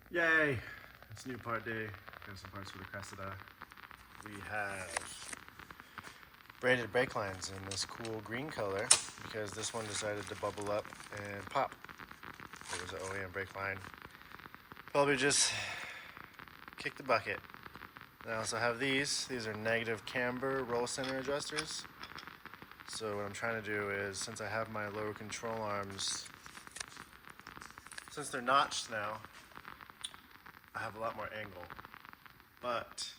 Yay! It's new part day. Got some parts for the Cressida. We have braided brake lines in this cool green color because this one decided to bubble up and pop. It was an OEM brake line. Probably just kicked the bucket. And I also have these. These are negative camber roll center adjusters. So what I'm trying to do is, since I have my lower control arms, since they're notched now, I have a lot more angle. But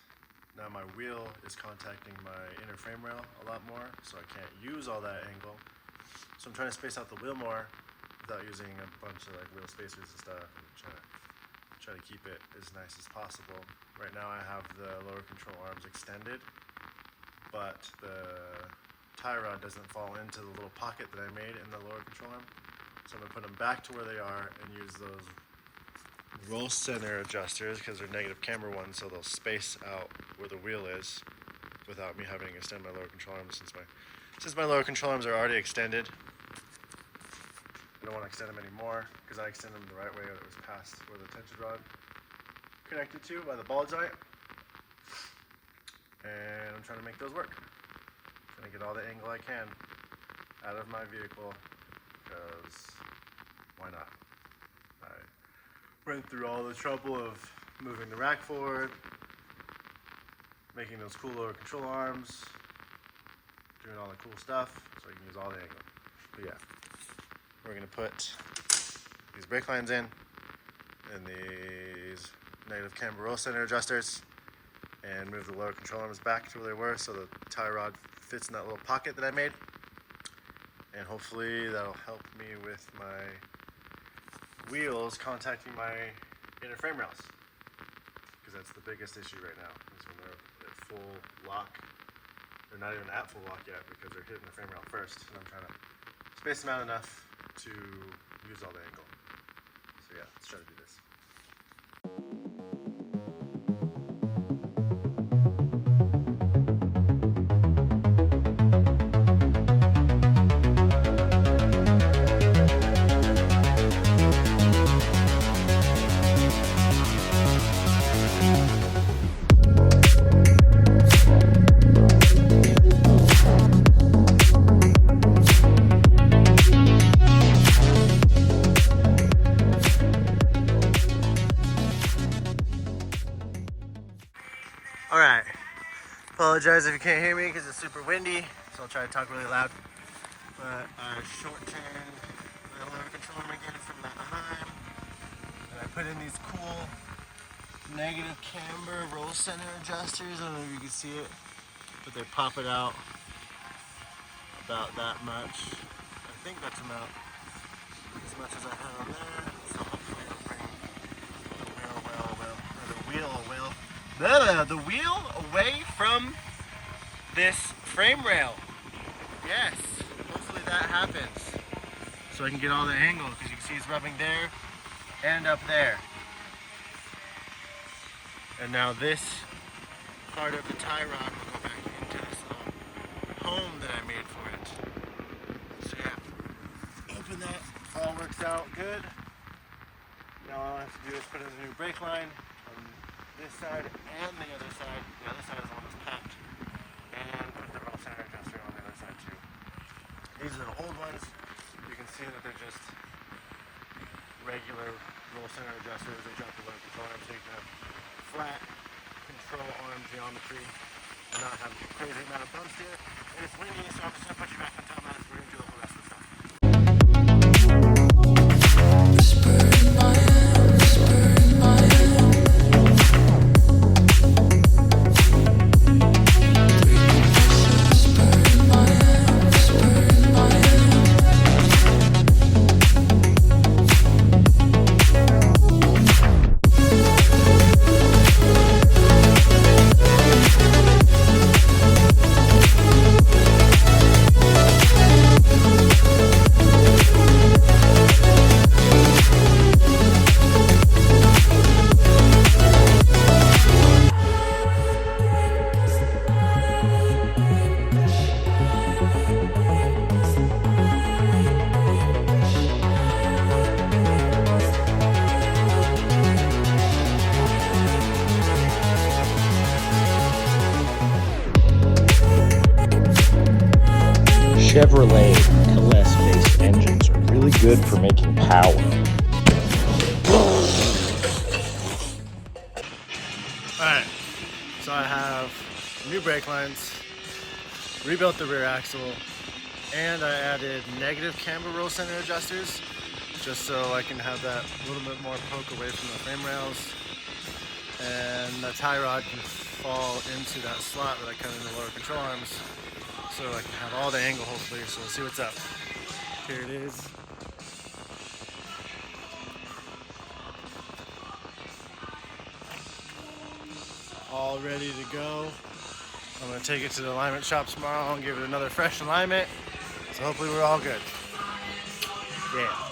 now my wheel is contacting my inner frame rail a lot more, so I can't use all that angle. So I'm trying to space out the wheel more without using a bunch of like wheel spacers and stuff, and try to keep it as nice as possible. Right now I have the lower control arms extended, but the tie rod doesn't fall into the little pocket that I made in the lower control arm. So I'm gonna put them back to where they are and use those roll center adjusters because they're negative camber ones, so they'll space out where the wheel is without me having to extend my lower control arms. Since my lower control arms are already extended, I don't want to extend them anymore because I extended them the right way. It was past where the tension rod connected to by the ball joint, and I'm trying to make those work. I'm trying to get all the angle I can out of my vehicle because why not? I went through all the trouble of moving the rack forward, making those cool lower control arms, doing all the cool stuff so I can use all the angle. But yeah, we're gonna put these brake lines in and these negative camber roll center adjusters and move the lower control arms back to where they were so the tie rod fits in that little pocket that I made, and hopefully that'll help me with my wheels contacting my inner frame rails, because that's the biggest issue right now is when they're at full lock. They're not even at full lock yet because they're hitting the frame rail first, and I'm trying to space them out enough to use all the angle. So yeah, let's try to do this. Alright, apologize if you can't hear me because it's super windy, so I'll try to talk really loud. But I short-turned the lower control arm again from that behind, and I put in these cool negative camber roll center adjusters. I don't know if you can see it, but they pop it out about that much. I think that's about as much as I had on there, so hopefully it'll bring the wheel away from this frame rail. Yes, hopefully that happens. So I can get all the angle, because you can see it's rubbing there and up there. And now this part of the tie rod will go back into this little home that I made for it. So yeah, hoping that all works out good. Now all I have to do is put in a new brake line on this side and the other side. The other side is the one that's packed. And put the roll center adjuster on the other side too. These are the old ones. You can see that they're just regular roll center adjusters. They drop the lower control arm so you can have flat control arm geometry and not have a crazy amount of bumps here. And it's windy, so I'm just going to put you back on top of that. We're going to do the whole rest of the stuff. good for making power. Alright, so I have new brake lines, rebuilt the rear axle, and I added negative camber roll center adjusters just so I can have that little bit more poke away from the frame rails, and the tie rod can fall into that slot that I cut in the lower control arms so I can have all the angle hopefully. So we'll see what's up. Here it is. All ready to go. I'm going to take it to the alignment shop tomorrow and give it another fresh alignment. So hopefully we're all good. Yeah.